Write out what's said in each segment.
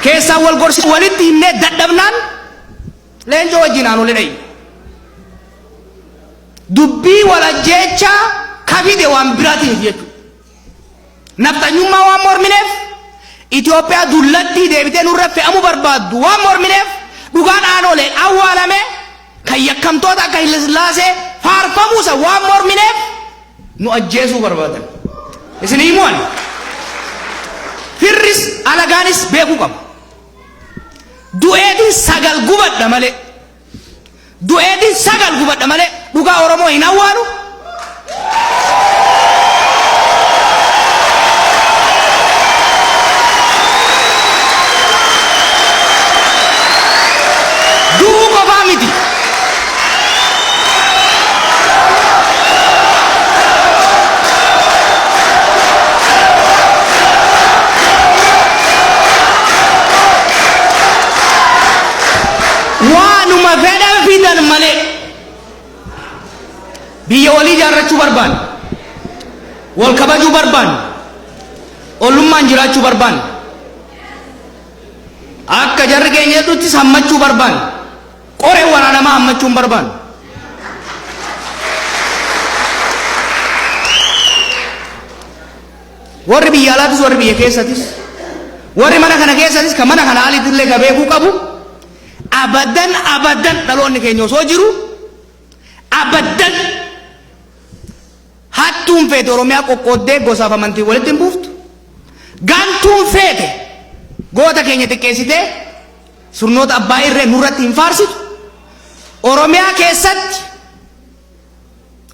keessa wal gorsi walitti himnee dadhabnaan leencoo wajjin aanolee dhayi dubbii wal ajjeechaa kafide waan biraatiin jechuudha. Naftanyummaa waan mormineef Itoophiyaa dullatti deebitee nurra fe'amuu barbaaddu waan mormineef dhugaan aanolee awwaalame kan yakkamtoota akka Hayilasillaasee faarfamuusa waan mormineef nu ajjeesuu barbaadan. Isin himuun firris alagaanis beekuu qaba. Du'eetiin sagal gubadha malee du'eetiin sagal gubadha malee dhugaa Oromoo hin awwaalu. Du'uu qofaa miti. Waanuma fedhan fidan malee biyya walii ijaarrachuu barbaanne, wal kabajuu barbaanne, ollummaan jiraachuu barbaanne, akka jarri keenya jedhutti hammachuu barbaanne, qoree waraanamaa hammachuu hin barbaanne. Warri biyya alaatis warri biyya keessatis warri mana kana keessatis kan mana kana aliitillee ka beekuu qabu abadan dhaloonni keenya osoo jiru abadan hattuun feete Oromiyaa qoqqooddee gosaaf amantii walitti hin buuftu. Gantuun feete goota keenya xiqqeessitee sirnoota abbaa irree nurratti hin faarsitu. Oromiyaa keessatti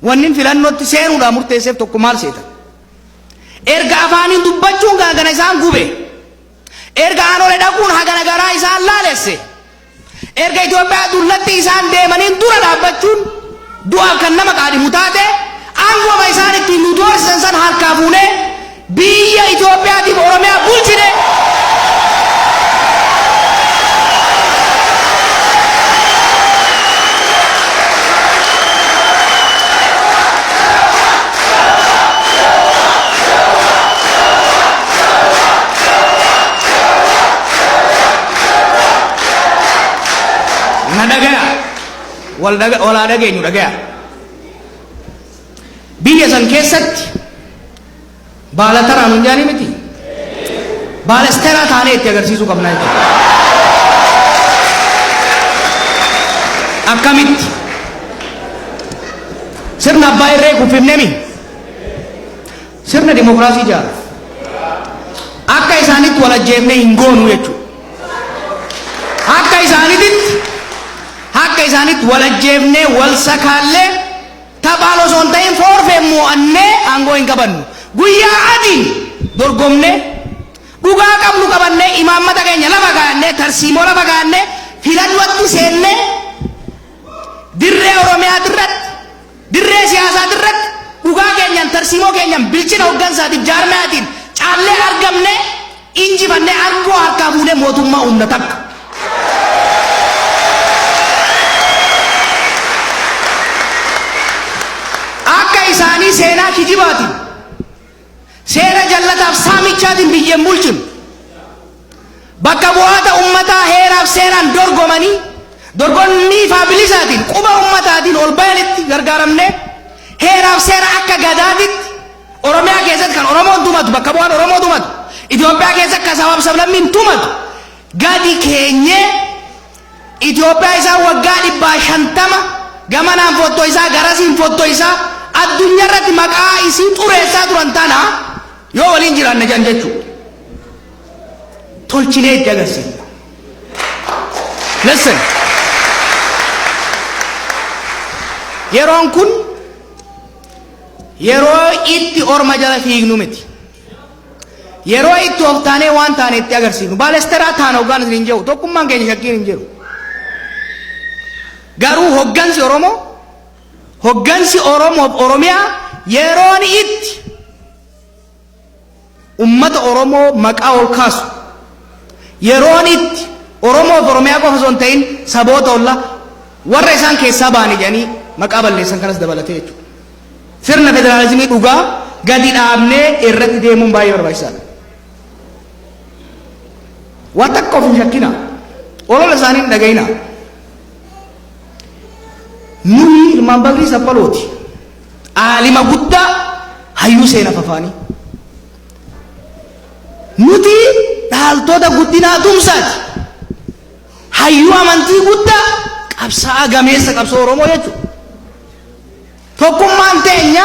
wanni filannootti seenuudhaan murteesseef tokko maal seeta? Erga afaaniin dubbachuun gaagana isaan gube, erga aanolee dhaquun hagana garaa isaan laalesse, erga Itoophiyaa dullatti isaan deemaniin dura dhaabbachuun du'aaf kan nama qaadhimu taate aangoo isaan ittiin nu doorsisan san harkaa fuunee biyya Itoophiyaatiif Oromiyaa bulchine. Walaa dhageenyu dhagaya. Biyya san keessatti baala taraan hin jaanii miti. Baala isteeraa taanee itti agarsiisuu qabna jechuudha. Akkamitti sirna abbaa irree kuffifnee mi sirna dimokiraasii ijaara. Akka isaanitti wal ajjeefnee hin goonu jechuudha. Akka isaanitti wal ajjeefnee wal sakaallee taphaan osoo hin ta'in forfee mo'annee aangoo hin qabannu. Guyyaa adiin dorgomnee dhugaa qabnu qabannee imaammata keenya lafa kaa'annee tarsiimoo lafa kaa'annee filannootti seennee dirree Oromiyaa irratti dirree siyaasaa irratti dhugaa keenyaan tarsiimoo keenyaan bilchina hooggansaatiif jaarmiyaatiin caallee argamnee injifannee aangoo harkaa fuunee mootummaa humna takka. Isaanii seenaa kijibaatiin seera jallataaf saamichaatiin biyyeen bulchinu bakka bu'aata ummataa heeraaf seeraan dorgomanii dorgommii faabilisaatiin quba ummataatiin ol bayanitti gargaaramnee heeraaf seera akka gadaatitti Oromiyaa keessatti kan Oromoon tumatu bakka bu'aan Oromoo tumatu Itoophiyaa keessatti akka sabaaf sablammiin tumatu gadi keenyee Itoophiyaa isaa waggaa 150 gamanaan fottoo isaa garasiin fottoo isaa addunyaa irratti maqaa isii xureessaa turan tana yoo waliin jiraanne jan jechuudha. Tolchinee itti agarsiifna. Listen. Yeroon kun yeroo itti orma jala fiignu miti. Yeroo itti of taanee waan taane itti agarsiifnu. Baalesteraa taana hoggaan hin jiru. Tokkummaan keenya shakkiin hin jiru. Garuu hoggansi Oromoo hoggansi Oromoof Oromiyaa yeroon itti ummata Oromoo maqaa ol kaasu yeroon itti Oromoof Oromiyaa qofa osoo hin ta'in saboota ollaa warra isaan keessaa ba'anii jedhanii maqaa balleessan kanas dabalatee jechuudha. Sirna federaalizimii dhugaa gadi dhaabnee irratti deemuun baay'ee barbaachisaadha. واتقوا في شكنا ولا لسانين دقينا نوي المنبغي سبلوتي عالم قد هيو سينا ففاني نوتي دال تودا قدنا دومسات هيو أمانتي قد قبسا غميسا قبسا ورمو يجو توكم مانتينيا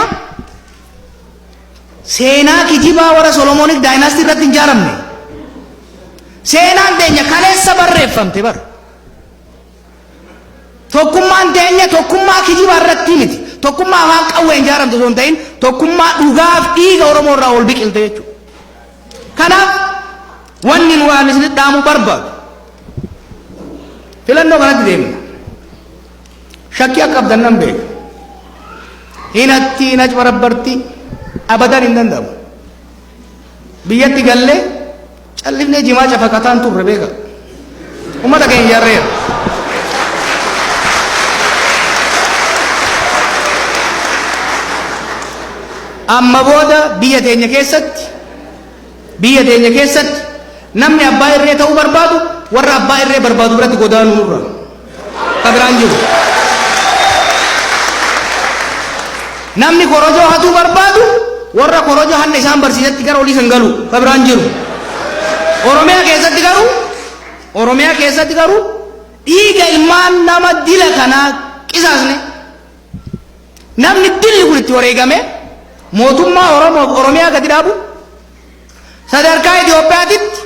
سينا كجيبا ورا سولومونيك دايناستي رتين جارمني سينا تينيا كاليسا بررفم تبر توكم مانتينيا توكم ما كجيبا رتينتي توكم ما وان قوين جارم تزون تين توكم ما دوغاف إيغا ورمو راول بيك التيجو كناف وانين وانسل دامو برباد فلنو كانت ديمنا شكيا قبضنن بيك هناتي نج بربرتي أبدا إندم بيجي قال چلفني جماعة فكاتان تو ربيعا وما تكين جارير أما بودا بيجي تيني كيست نمني أباي الرئي تاو بربادو ورا أباي الرئي بربادو برات قدان نورا تدرانجو نمني كوروجو هاتو بربادو ورا كوروجو هن نشان برسيجت تكار أولي سنغالو تدرانجو Oromiyaa keessatti garuu dhiiga ilmaan nama dila kanaa qisaasne namni dilli kun itti wareegame mootummaa Oromiyaa gadi dhaabu sadarkaa Itoophiyaatitti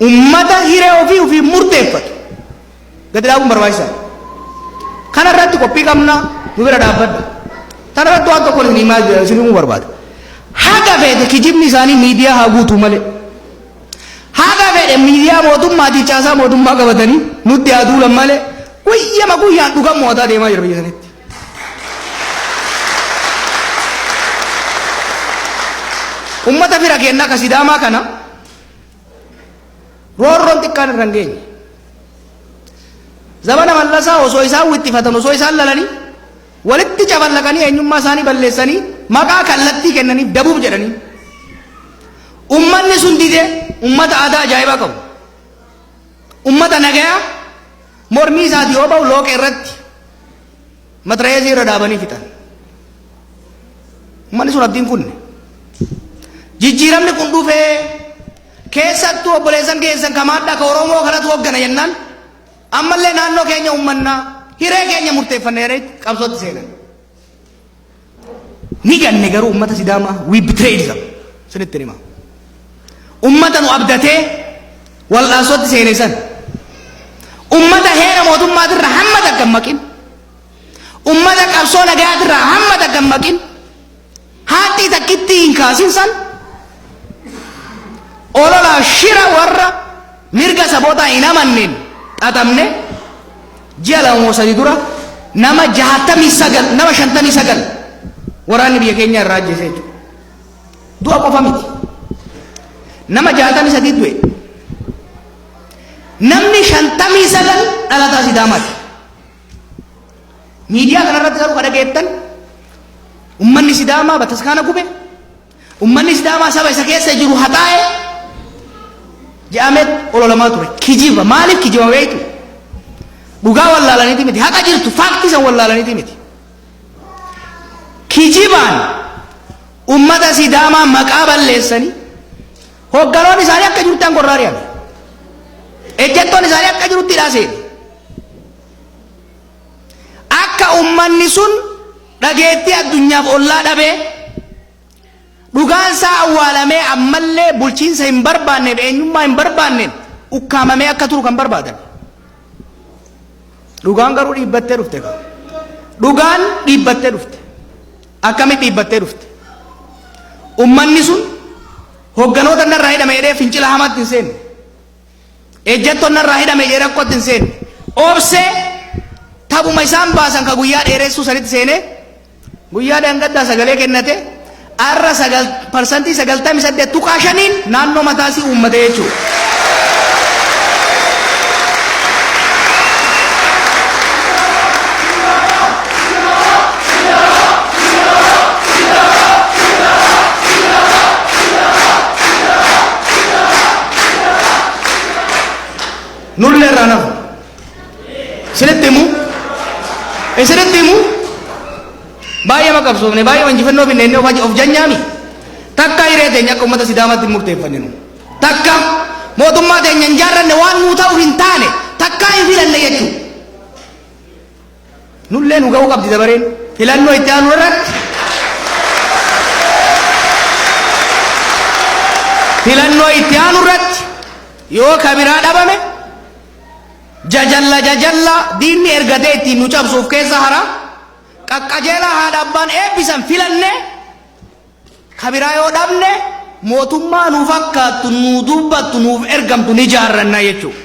ummata hiree ofii murteeffatu gadi dhaabuun barbaachisaadha. Kana irratti qophii qabna nu bira dhaabbadha. Tana irratti waan tokko isin himuu barbaada. Haga fedhe kijibni isaanii miidiyaa haa guutuu malee. Haga fedhe miidiyaa mootummaatii caasaa mootummaa qabatanii nutti haa duulan malee guyyama guyyaan dhugan mootaa deemaa jira biyya sanitti. Ummata fira kennaa ka Sidaamaa kana roorroon xiqqaan irra hin geenye. Zabana Mallasaa osoo isaan wittifatan osoo isaan lalanii walitti caballaqanii eenyummaa isaanii balleessanii maqaa kallattii kennaniif dabuuf jedhanii ummanni sun didee ummata aadaa ajaa'ibaa qabu ummata nagayaa mormii isaatii yoo ba'u looqa irratti matrayeesii irra dhaabanii fixan ummanni sun abdiin kunne jijjiiramni kun dhufee keessattuu obboleessan keessan kamaadhaa ka Oromoo kanatu hoggana jennaan ammallee naannoo keenya ummannaa hiree keenya murteeffannee qabsootti seenan ni ganne garuu ummata Sidaamaa we betrayed them sinitti hima ummata nu abdatee wal'aansootti seene san ummata heera mootummaatirra hamma daggammaqin ummata qabsoo nagayaatirra hamma daggammaqin haati takkitti hin kaasin san ololaa shira warra mirga sabootaa hin amanneen xaxamne ji'a lama sadii dura nama 59 waraanni biyya keenya irraa ajjeese jechuudha. Du'a qofa miti. Nama 63 du'e. Namni 59 dhalataa Sidaamaati. Miidiyaa kanarratti garuu kan dhageettan ummanni Sidaamaa bataskaana gube ummanni Sidaamaa saba isa keessa jiru haxaa'e jedhamee ololamaa ture. Kijiba maaliif kijiba beektu? Dhugaa wallaalaniiti miti haqa jirtu faaktii san wallaalaniiti miti. Kijibaan ummata Sidaamaa maqaa balleessanii hogganoonni isaanii akka jirutti angorraa ari'ame ejjettoonni isaanii akka jirutti hidhaaseeni akka ummanni sun dhageettii addunyaaf ollaa dhabee dhugaan isaa awwaalamee ammallee bulchiinsa hin barbaanneef eenyummaa hin barbaanneen ukkaamamee akka turu kan barbaadan dhugaan garuu dhiibbattee dhufte dhugaan dhiibbattee dhufte akkamitti dhiibbattee dhufte ummanni sun hogganoota narraa hidhame jedhee fincila hamaatti hin seenne ejjettoon narraa hidhame jedhee rakkootti hin seenne obsee taphuma isaan baasan ka guyyaa dheeressuu sanitti seene guyyaa dangaddaa sagalee kennate arra 98% tuqaashaniin naannoo mataasii uummate jechuudha. nulle rana sinettimu isinettimu baay'ee maqabsoofne baay'ee wanjifannoo binne of janyami takka hiree teenya akka ummata sidaamatti murteeffanninu takka mootummaa teenya hin jaarranne waan nuu ta'u hin taane takka hin filanne jechuudha. Nulle nu ga'uu qabdi dabareen filannoo itti aanu irratti filannoo itti aanu irratti yoo kabiraa dhabame jajalla diinni ergatee ittiin nu cabsuuf keessa hara qaqqajeelaa haadha abbaan eebbisan filanne kabiraa yoo dhabne mootummaa nuuf fakkaattu nuu dubbattu nuuf ergamtu ni jaarranna jechuudha.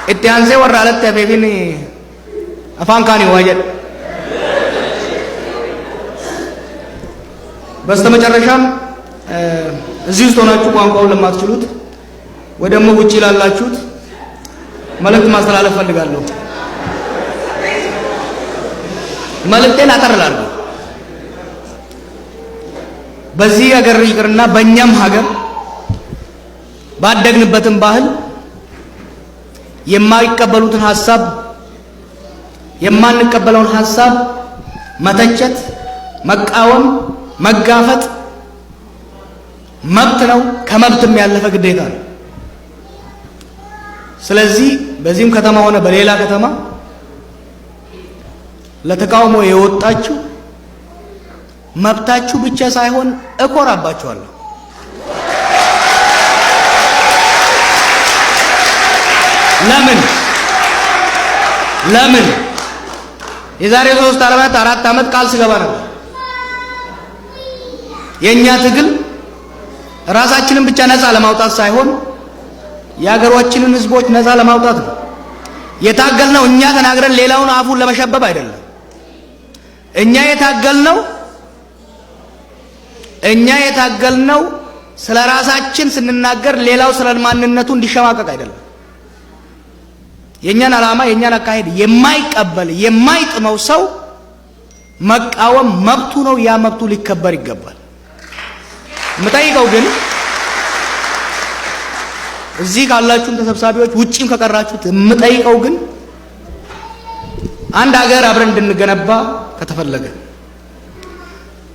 itti aansee warra alatti hafeefin afaan kaanii waa jedha በስተመጨረሻም እዚህ ውስጥ ሆናችሁ ቋንቋውን ለማትችሉት ወይ ደግሞ ውጪ ላላችሁት መልእክት ማስተላለፍ ፈልጋለሁ። መልእክቴን አጠርላለሁ። በዚህ ሀገር ይቅርና በእኛም ሀገር ባደግንበትም ባህል የማይቀበሉትን ሐሳብ የማንቀበለውን ሐሳብ መተቸት፣ መቃወም፣ መጋፈጥ መብት ነው። ከመብትም ያለፈ ግዴታ ነው። ስለዚህ በዚህም ከተማ ሆነ በሌላ ከተማ ለተቃውሞ የወጣችሁ መብታችሁ ብቻ ሳይሆን እኮራባችኋለሁ። ለምን የዛሬ 3 ዓመት 4 ዓመት ቃል ስገባ ነበር የኛ ትግል ራሳችንን ብቻ ነፃ ለማውጣት ሳይሆን የሀገሮችንን ህዝቦች ነፃ ለማውጣት ነው የታገልነው። እኛ ተናግረን ሌላውን አፉን ለመሸበብ አይደለም። እኛ የታገልነው ስለ ራሳችን ስንናገር ሌላው ስለ ማንነቱ እንዲሸማቀቅ አይደለም። የኛን ዓላማ የኛን አካሄድ የማይቀበል የማይጥመው ሰው መቃወም መብቱ ነው። ያ መብቱ ሊከበር ይገባል። የምጠይቀው ግን እዚህ ካላችሁም ተሰብሳቢዎች ውጪም ከቀራችሁት የምጠይቀው ግን አንድ ሀገር አብረን እንድንገነባ ከተፈለገ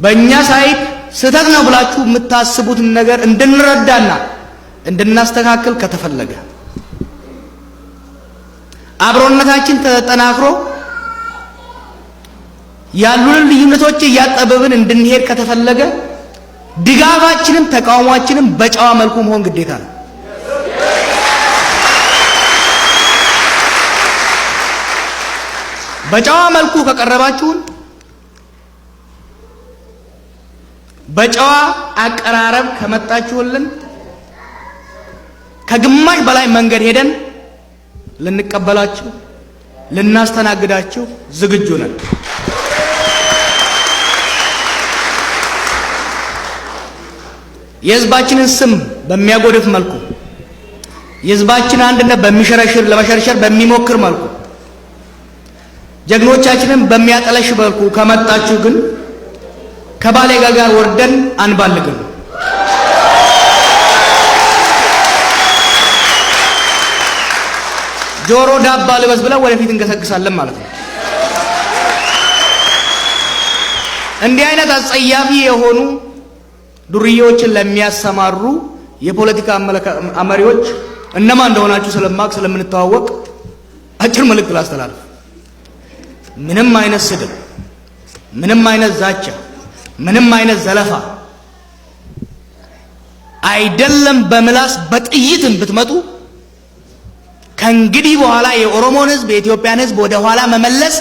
በእኛ ሳይድ ስህተት ነው ብላችሁ የምታስቡትን ነገር እንድንረዳና እንድናስተካክል ከተፈለገ አብሮነታችን ተጠናክሮ ያሉንን ልዩነቶች እያጠበብን እንድንሄድ ከተፈለገ ድጋፋችንም ተቃውሟችንም በጨዋ መልኩ መሆን ግዴታ ነው። በጨዋ መልኩ ከቀረባችሁን በጨዋ አቀራረብ ከመጣችሁልን ከግማሽ በላይ መንገድ ሄደን ልንቀበላችሁ ልናስተናግዳችሁ ዝግጁ ነን። የህዝባችንን ስም በሚያጎድፍ መልኩ የህዝባችን አንድነት በሚሸረሽር ለመሸርሸር በሚሞክር መልኩ ጀግኖቻችንን በሚያጠለሽ መልኩ ከመጣችሁ ግን ከባሌ ጋር ወርደን አንባልግም። ጆሮ ዳባ ልበስ ብለን ወደፊት እንገሰግሳለን ማለት ነው። እንዲህ አይነት አጸያፊ የሆኑ ዱርዬዎችን ለሚያሰማሩ የፖለቲካ መሪዎች እነማን እንደሆናችሁ ስለምንተዋወቅ አጭር መልእክት ላስተላልፍ። ምንም አይነት ስድብ፣ ምንም አይነት ዛቻ፣ ምንም አይነት ዘለፋ አይደለም በምላስ በጥይትም ብትመጡ ከእንግዲህ በኋላ የኦሮሞን ህዝብ የኢትዮጵያን ህዝብ ወደ ኋላ መመለስ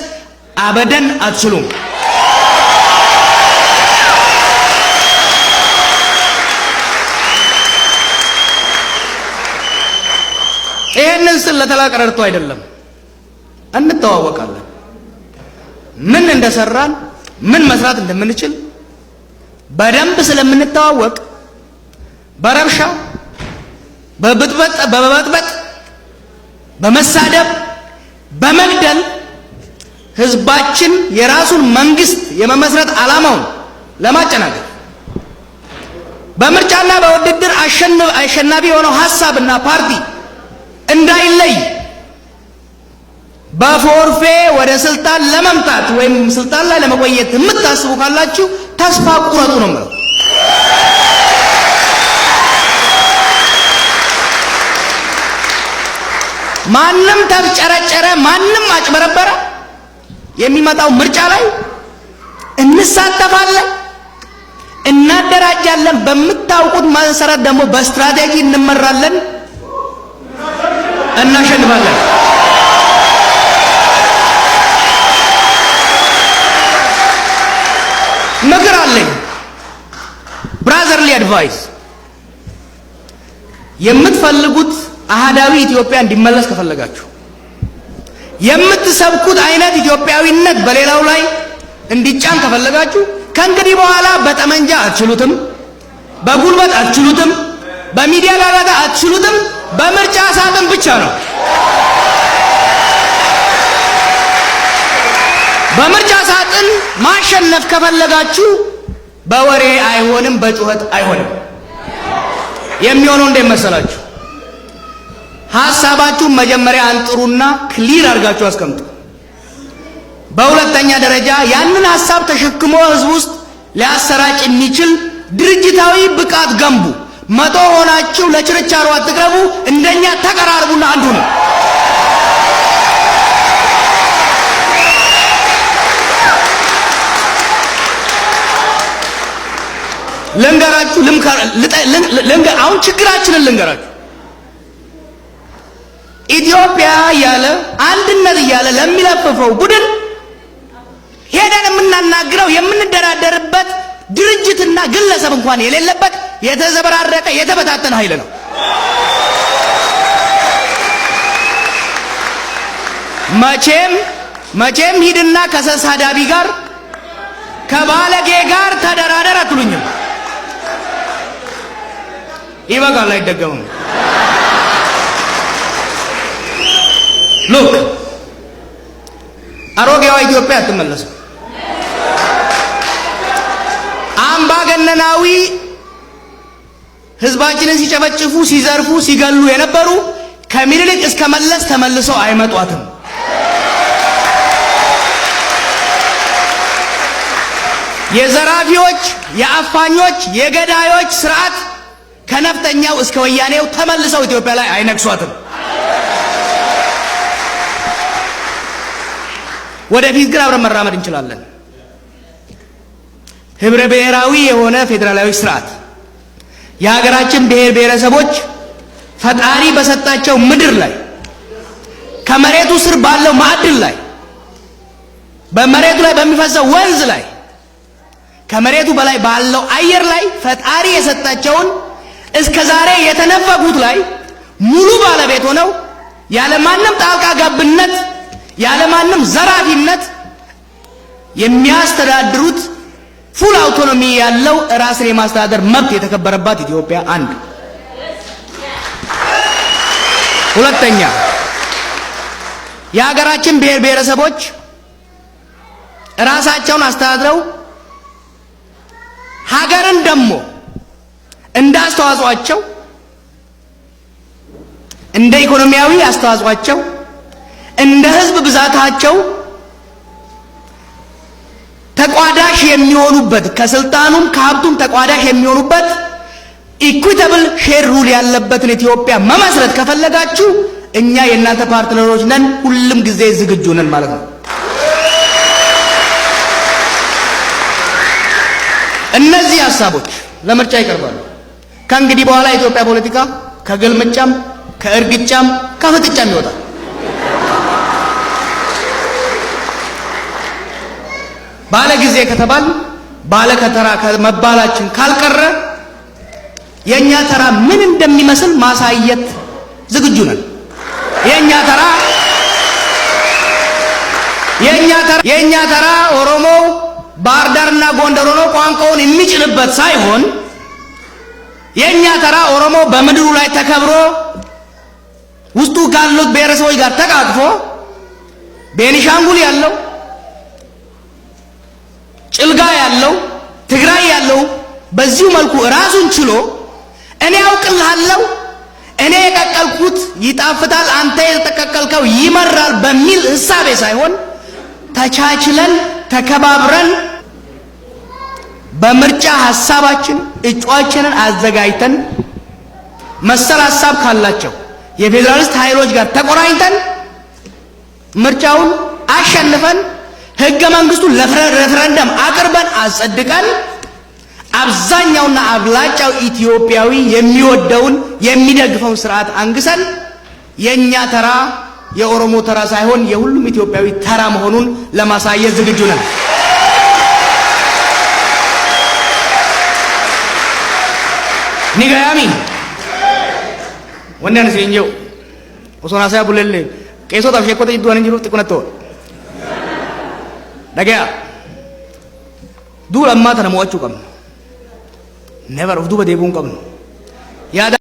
አበደን አትችሉም። ይሄንን ስለተላ ቀረርቶ አይደለም፣ እንተዋወቃለን። ምን እንደሰራን ምን መስራት እንደምንችል በደንብ ስለምንተዋወቅ በረብሻ በመበጥበጥ በመሳደብ በመግደል ህዝባችን የራሱን መንግስት የመመስረት ዓላማውን ለማጨናገፍ በምርጫና በውድድር አሸናፊ የሆነው ሐሳብና ፓርቲ እንዳይለይ በፎርፌ ወደ ስልጣን ለመምጣት ወይም ስልጣን ላይ ለመቆየት የምታስቡ ካላችሁ ተስፋ ቁረጡ ነው ማለት። ማንም ተብጨረጨረ፣ ማንም አጭበረበረ፣ የሚመጣው ምርጫ ላይ እንሳተፋለን፣ እናደራጃለን። በምታውቁት መሰረት ደግሞ በስትራቴጂ እንመራለን፣ እናሸንፋለን። ምክር አለኝ፣ ብራዘርሊ አድቫይስ። የምትፈልጉት አሃዳዊ ኢትዮጵያ እንዲመለስ ከፈለጋችሁ፣ የምትሰብኩት አይነት ኢትዮጵያዊነት በሌላው ላይ እንዲጫን ከፈለጋችሁ ከእንግዲህ በኋላ በጠመንጃ አትችሉትም፣ በጉልበት አትችሉትም፣ በሚዲያ ጋጋታ አትችሉትም። በምርጫ ሳጥን ብቻ ነው። በምርጫ ሳጥን ማሸነፍ ከፈለጋችሁ በወሬ አይሆንም፣ በጩኸት አይሆንም። የሚሆነው እንዴት መሰላችሁ? ሐሳባችሁን መጀመሪያ አንጥሩና ክሊር አድርጋችሁ አስቀምጡ። በሁለተኛ ደረጃ ያንን ሐሳብ ተሸክሞ ህዝብ ውስጥ ሊያሰራጭ የሚችል ድርጅታዊ ብቃት ገንቡ። 100 ሆናችሁ ለችርቻሮ አትቅረቡ። እንደኛ ተቀራርቡና አንዱ ነው። ልንገራችሁ፣ አሁን ችግራችንን ልንገራችሁ። ኢትዮጵያ እያለ አንድነት እያለ ለሚለፍፈው ቡድን ሄደን የምናናግረው የምንደራደርበት ድርጅትና ግለሰብ እንኳን የሌለበት የተዘበራረቀ የተበታተነ ኃይል ነው። መቼም ሂድና ከሰሳዳቢ ጋር ከባለጌ ጋር ተደራደር አትሉኝም። ይበቃል፣ አይደገምም። ሉክ አሮጌዋ ኢትዮጵያ አትመለስም። አምባገነናዊ ህዝባችንን ሲጨፈጭፉ፣ ሲዘርፉ፣ ሲገሉ የነበሩ ከምኒልክ እስከ መለስ ተመልሰው አይመጧትም። የዘራፊዎች፣ የአፋኞች፣ የገዳዮች ስርዓት ከነፍጠኛው እስከ ወያኔው ተመልሰው ኢትዮጵያ ላይ አይነግሷትም። ወደፊት ግን አብረን መራመድ እንችላለን። ህብረ ብሔራዊ የሆነ ፌዴራላዊ ስርዓት የሀገራችን ብሔር ብሔረሰቦች ፈጣሪ በሰጣቸው ምድር ላይ ከመሬቱ ስር ባለው ማዕድን ላይ በመሬቱ ላይ በሚፈሰው ወንዝ ላይ ከመሬቱ በላይ ባለው አየር ላይ ፈጣሪ የሰጣቸውን እስከ ዛሬ የተነፈጉት ላይ ሙሉ ባለቤት ሆነው ያለማንም ጣልቃ ገብነት ያለማንም ዘራፊነት የሚያስተዳድሩት ፉል አውቶኖሚ ያለው ራስን የማስተዳደር መብት የተከበረባት ኢትዮጵያ አንድ። ሁለተኛ የሀገራችን ብሔር ብሔረሰቦች ራሳቸውን አስተዳድረው ሀገርን ደግሞ እንደ አስተዋጽኦአቸው እንደ ኢኮኖሚያዊ አስተዋጽኦአቸው እንደ ህዝብ ብዛታቸው ተቋዳሽ የሚሆኑበት ከስልጣኑም ከሀብቱም ተቋዳሽ የሚሆኑበት ኢኩዊታብል ሼር ሩል ያለበትን ኢትዮጵያ መመስረት ከፈለጋችሁ እኛ የእናንተ ፓርትነሮች ነን፣ ሁሉም ጊዜ ዝግጁ ነን ማለት ነው። እነዚህ ሀሳቦች ለምርጫ ይቀርባሉ። ከእንግዲህ በኋላ የኢትዮጵያ ፖለቲካ ከግልምጫም ከእርግጫም ከፍጥጫም ይወጣል። ባለ ጊዜ ከተባል ባለ ከተራ መባላችን ካልቀረ የኛ ተራ ምን እንደሚመስል ማሳየት ዝግጁ ነን። የኛ ተራ ኦሮሞ ባህር ዳርና ጎንደር ሆኖ ቋንቋውን የሚጭንበት ሳይሆን የኛ ተራ ኦሮሞ በምድሩ ላይ ተከብሮ ውስጡ ካሉት ብሔረሰቦች ጋር ተቃቅፎ ቤኒሻንጉል ያለው ጭልጋ ያለው ትግራይ ያለው በዚሁ መልኩ ራሱን ችሎ እኔ አውቅልሃለሁ፣ እኔ የቀቀልኩት ይጣፍጣል፣ አንተ የተቀቀልከው ይመራል በሚል ህሳቤ ሳይሆን ተቻችለን ተከባብረን በምርጫ ሐሳባችን እጩአችንን አዘጋጅተን መሰል ሐሳብ ካላቸው የፌዴራሊስት ኃይሎች ጋር ተቆራኝተን ምርጫውን አሸንፈን ህገ መንግስቱን ለሬፈረንደም አቅርበን አጸድቀን አብዛኛውና አብላጫው ኢትዮጵያዊ የሚወደውን የሚደግፈውን ስርዓት አንግሰን የኛ ተራ የኦሮሞ ተራ ሳይሆን የሁሉም ኢትዮጵያዊ ተራ መሆኑን ለማሳየት ዝግጁ ነን። ኒጋያሚ ወንደን ሲንጆ ኦሶናሳ ቡለለ ቄሶ ታሸኮተ ይዱአን እንጅሩ ጥቁነቶ ደጋ ዱር አማ ተነሞቹ ቀም never of duba deebuun qabnu yaada